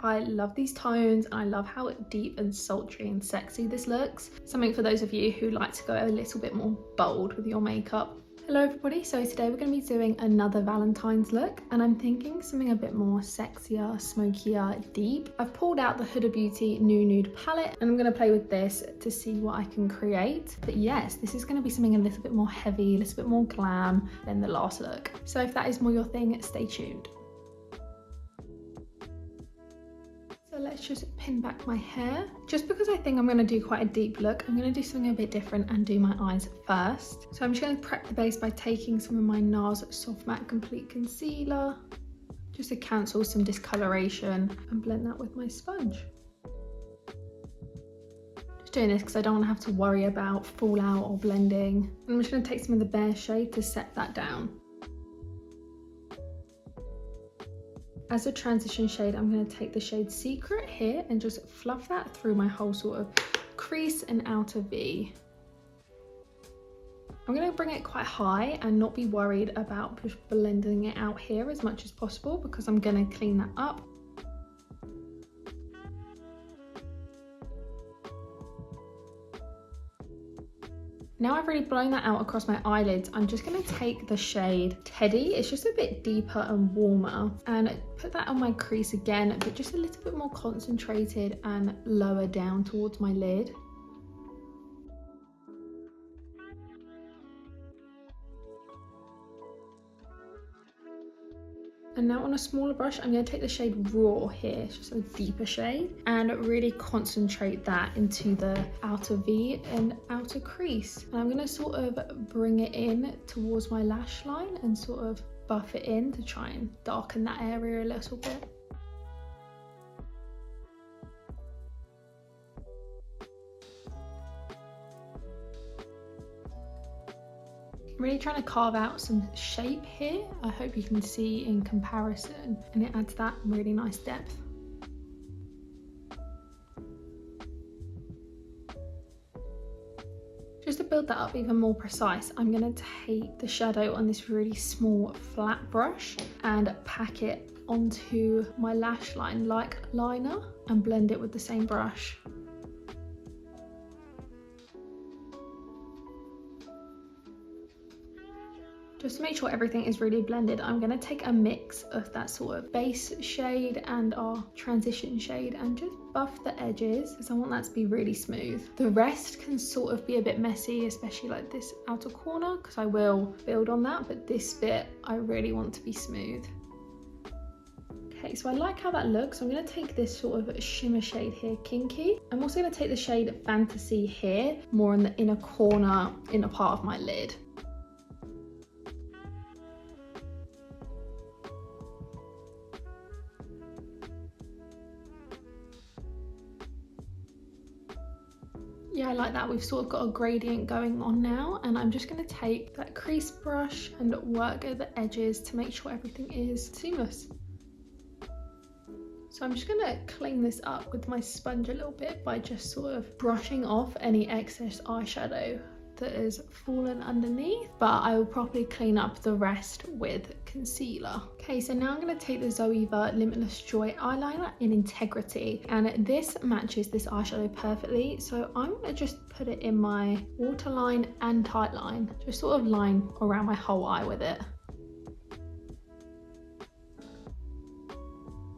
I love these tones and I love how deep and sultry and sexy this looks. Something for those of you who like to go a little bit more bold with your makeup. Hello everybody, so today we're going to be doing another Valentine's look and I'm thinking something a bit more sexier, smokier, deep. I've pulled out the Huda Beauty Nude palette and I'm going to play with this to see what I can create. But yes, this is going to be something a little bit more heavy, a little bit more glam than the last look. So if that is more your thing, stay tuned. Let's just pin back my hair. Just because I think I'm going to do quite a deep look, I'm going to do something a bit different and do my eyes first. So I'm just going to prep the base by taking some of my NARS Soft Matte Complete Concealer, just to cancel some discoloration, and blend that with my sponge. Just doing this because I don't want to have to worry about fallout or blending. And I'm just going to take some of the Bare shade to set that down. As a transition shade, I'm going to take the shade Secret here and just fluff that through my whole sort of crease and outer V. I'm going to bring it quite high and not be worried about just blending it out here as much as possible because I'm going to clean that up. Now I've really blown that out across my eyelids, I'm just going to take the shade Teddy. It's just a bit deeper and warmer, and put that on my crease again, but just a little bit more concentrated and lower down towards my lid. And now on a smaller brush, I'm going to take the shade Raw here, it's just a deeper shade, and really concentrate that into the outer V and outer crease. And I'm going to sort of bring it in towards my lash line and sort of buff it in to try and darken that area a little bit. I'm really trying to carve out some shape here. I hope you can see in comparison, and it adds that really nice depth. Just to build that up even more precise, I'm going to take the shadow on this really small flat brush and pack it onto my lash line like liner and blend it with the same brush. Just to make sure everything is really blended, I'm going to take a mix of that sort of base shade and our transition shade and just buff the edges because I want that to be really smooth. The rest can sort of be a bit messy, especially like this outer corner, because I will build on that, but this bit I really want to be smooth. Okay, so I like how that looks. I'm going to take this sort of shimmer shade here, Kinky. I'm also going to take the shade Fantasy here, more in the inner corner, inner part of my lid. Yeah, I like that. We've sort of got a gradient going on now, and I'm just going to take that crease brush and work at the edges to make sure everything is seamless. So I'm just going to clean this up with my sponge a little bit by just sort of brushing off any excess eyeshadow that has fallen underneath, but I will properly clean up the rest with concealer. Okay, so now I'm going to take the ZOEVA Limitless Joy eyeliner in Integrity, and this matches this eyeshadow perfectly, so I'm going to just put it in my waterline and tight line, just sort of line around my whole eye with it.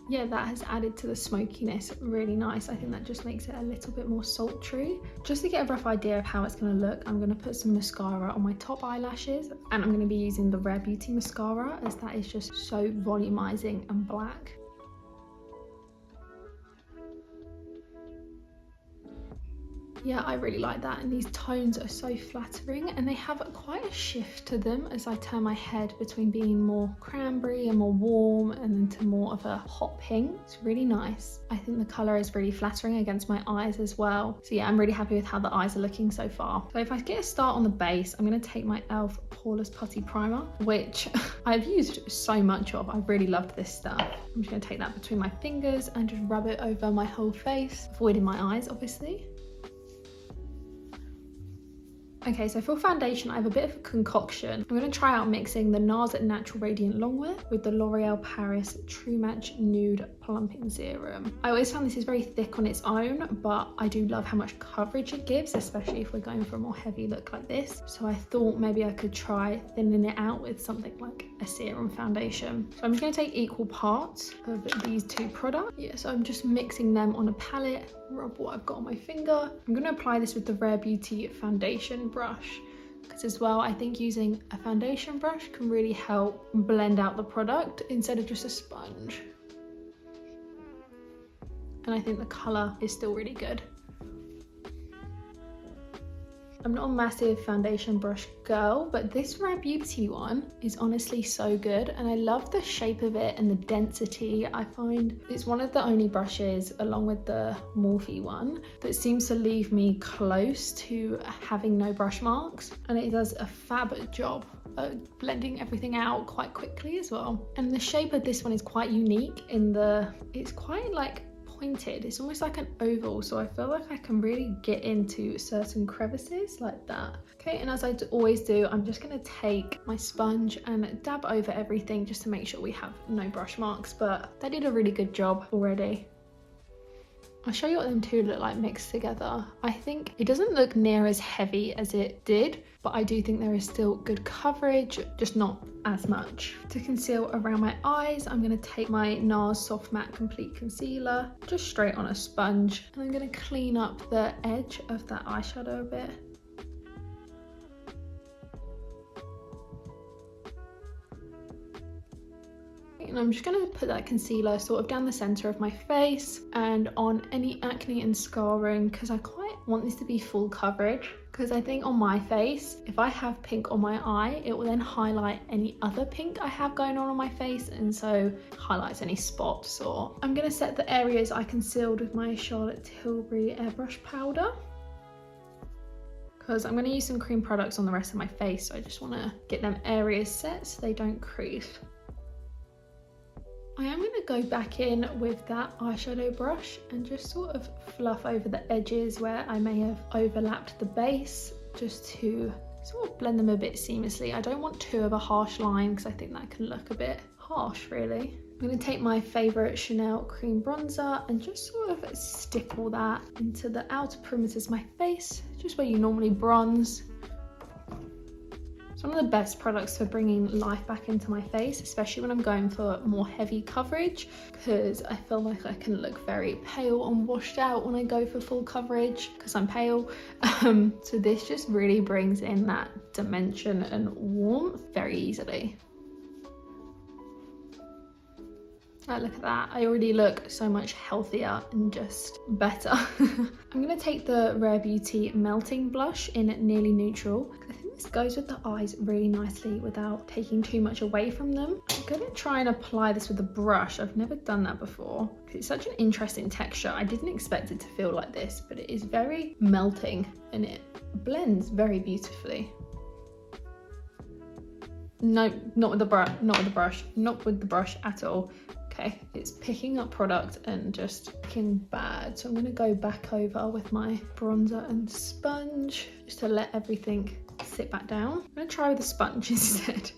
Yeah, that has added to the smokiness really nice. I think that just makes it a little bit more sultry. Just to get a rough idea of how it's going to look, I'm going to put some mascara on my top eyelashes, and I'm going to be using the Rare Beauty mascara as that is just so volumizing and black. Yeah, I really like that, and these tones are so flattering, and they have quite a shift to them as I turn my head between being more cranberry and more warm and then to more of a hot pink. It's really nice. I think the colour is really flattering against my eyes as well. So yeah, I'm really happy with how the eyes are looking so far. So if I get a start on the base, I'm going to take my e.l.f. Poreless Putty Primer, which I've used so much of. I really loved this stuff. I'm just going to take that between my fingers and just rub it over my whole face, avoiding my eyes obviously. Okay, so for foundation, I have a bit of a concoction. I'm going to try out mixing the NARS Natural Radiant Longwear with the L'Oreal Paris True Match Nude Plumping Serum. I always found this is very thick on its own, but I do love how much coverage it gives, especially if we're going for a more heavy look like this. So I thought maybe I could try thinning it out with something like a serum foundation. So I'm just going to take equal parts of these two products. Yeah, so I'm just mixing them on a palette, rub what I've got on my finger. I'm going to apply this with the Rare Beauty foundation brush, because as well I think using a foundation brush can really help blend out the product instead of just a sponge. And I think the colour is still really good. I'm not a massive foundation brush girl, but this Rare Beauty one is honestly so good, and I love the shape of it and the density. I find it's one of the only brushes, along with the Morphe one, that seems to leave me close to having no brush marks, and it does a fab job blending everything out quite quickly as well. And the shape of this one is quite unique in it's quite like pointed. It's almost like an oval, so I feel like I can really get into certain crevices like that. Okay, and as I always do, I'm just going to take my sponge and dab over everything just to make sure we have no brush marks, but they did a really good job already. I'll show you what them two look like mixed together. I think it doesn't look near as heavy as it did, but I do think there is still good coverage, just not as much. To conceal around my eyes, I'm going to take my NARS Soft Matte Complete Concealer, just straight on a sponge, and I'm going to clean up the edge of that eyeshadow a bit. And I'm just going to put that concealer sort of down the centre of my face and on any acne and scarring, because I quite want this to be full coverage, because I think on my face, if I have pink on my eye, it will then highlight any other pink I have going on my face, and so highlights any spots. Or I'm going to set the areas I concealed with my Charlotte Tilbury Airbrush powder, because I'm going to use some cream products on the rest of my face, so I just want to get them areas set so they don't crease. I am going to go back in with that eyeshadow brush and just sort of fluff over the edges where I may have overlapped the base, just to sort of blend them a bit seamlessly. I don't want too of a harsh line because I think that can look a bit harsh really. I'm going to take my favourite Chanel cream bronzer and just sort of stipple that into the outer perimeters of my face, just where you normally bronze. It's one of the best products for bringing life back into my face, especially when I'm going for more heavy coverage, because I feel like I can look very pale and washed out when I go for full coverage because I'm pale. So this just really brings in that dimension and warmth very easily. Oh, look at that. I already look so much healthier and just better. I'm going to take the Rare Beauty Melting Blush in Nearly Neutral. I think this goes with the eyes really nicely without taking too much away from them. I'm going to try and apply this with a brush. I've never done that before. It's such an interesting texture. I didn't expect it to feel like this, but it is very melting and it blends very beautifully. No, not with the brush at all. Okay, it's picking up product and just looking bad. So I'm going to go back over with my bronzer and sponge just to let everything sit back down. I'm going to try with a sponge instead.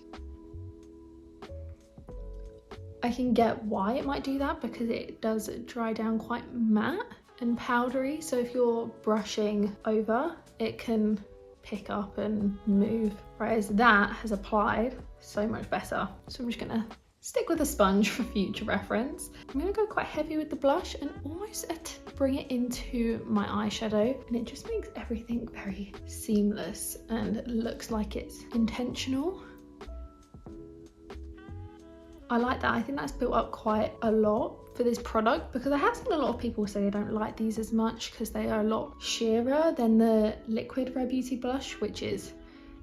I can get why it might do that, because it does dry down quite matte and powdery. So if you're brushing over, it can pick up and move, whereas that has applied so much better. So I'm just going to stick with a sponge for future reference. I'm going to go quite heavy with the blush and almost bring it into my eyeshadow, and it just makes everything very seamless and looks like it's intentional. I like that. I think that's built up quite a lot for this product, because I have seen a lot of people say they don't like these as much because they are a lot sheerer than the liquid Rare Beauty blush, which is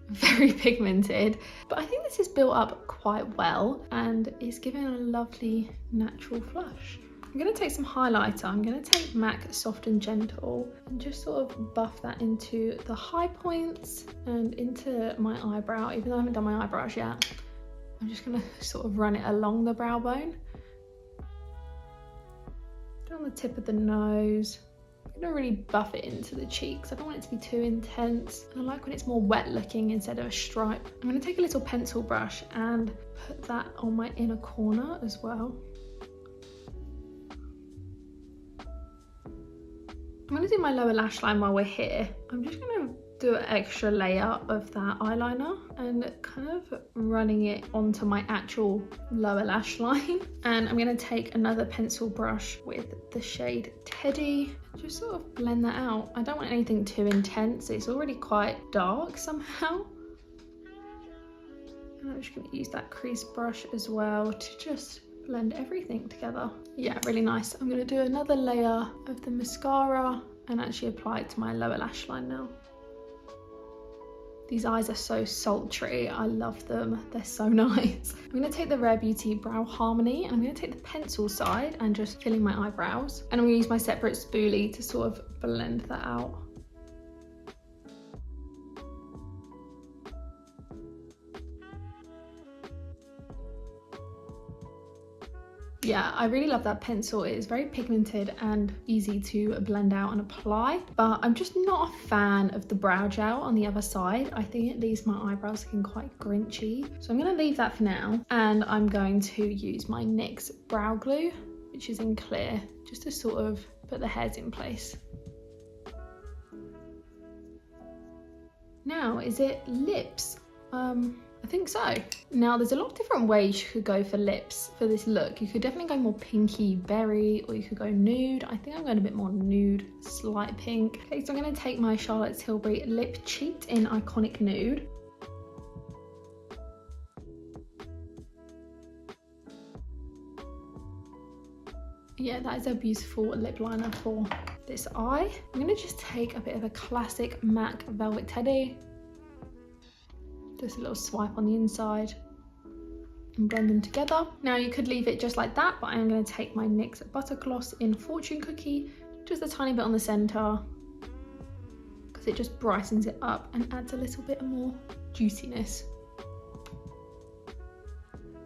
very pigmented, but I think this is built up quite well and it's giving a lovely natural flush. I'm going to take some highlighter. I'm going to take MAC Soft and Gentle and just sort of buff that into the high points and into my eyebrow. Even though I haven't done my eyebrows yet, I'm just going to sort of run it along the brow bone, down the tip of the nose. I don't really buff it into the cheeks. I don't want it to be too intense. And I like when it's more wet looking instead of a stripe. I'm going to take a little pencil brush and put that on my inner corner as well. I'm going to do my lower lash line while we're here. I'm just going to do an extra layer of that eyeliner and kind of running it onto my actual lower lash line. And I'm going to take another pencil brush with the shade Teddy, just sort of blend that out. I don't want anything too intense. It's already quite dark somehow. And I'm just going to use that crease brush as well to just blend everything together. Yeah, really nice. I'm going to do another layer of the mascara and actually apply it to my lower lash line now. These eyes are so sultry. I love them. They're so nice. I'm going to take the Rare Beauty Brow Harmony and I'm going to take the pencil side and just fill in my eyebrows. And I'm going to use my separate spoolie to sort of blend that out. Yeah, I really love that pencil. It is very pigmented and easy to blend out and apply, but I'm just not a fan of the brow gel on the other side. I think it leaves my eyebrows looking quite grinchy. So I'm going to leave that for now, and I'm going to use my NYX Brow Glue, which is in clear, just to sort of put the hairs in place. Now, is it lips? I think so. Now there's a lot of different ways you could go for lips for this look. You could definitely go more pinky berry, or you could go nude. I think I'm going a bit more nude, slight pink. Okay, so I'm going to take my Charlotte Tilbury Lip Cheat in Iconic Nude. Yeah, that is a beautiful lip liner for this eye. I'm going to just take a bit of a classic MAC Velvet Teddy. Just a little swipe on the inside and blend them together. Now you could leave it just like that, but I'm going to take my NYX Butter Gloss in Fortune Cookie, just a tiny bit on the centre, because it just brightens it up and adds a little bit more juiciness.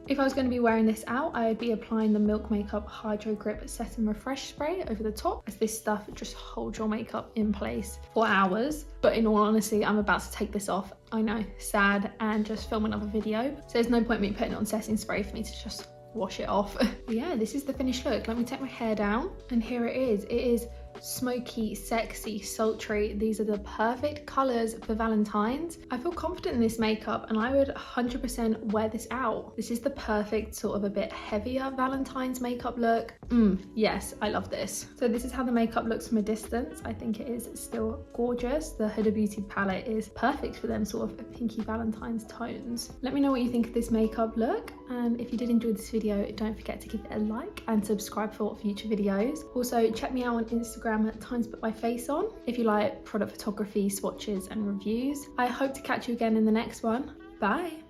If I was going to be wearing this out, I would be applying the Milk Makeup Hydro Grip Set and Refresh Spray over the top, as this stuff just holds your makeup in place for hours. But in all honesty, I'm about to take this off. I know, sad, and just film another video. So there's no point me putting it on setting spray for me to just wash it off. Yeah, this is the finished look. Let me take my hair down, and here it is. It is smoky, sexy, sultry. These are the perfect colours for Valentine's. I feel confident in this makeup and I would 100% wear this out. This is the perfect sort of a bit heavier Valentine's makeup look. Yes, I love this. So this is how the makeup looks from a distance. I think it is still gorgeous. The Huda Beauty palette is perfect for them sort of pinky Valentine's tones. Let me know what you think of this makeup look, and if you did enjoy this video, don't forget to give it a like and subscribe for future videos. Also, check me out on Instagram at Times Put My Face On if you like product photography, swatches and reviews. I hope to catch you again in the next one. Bye!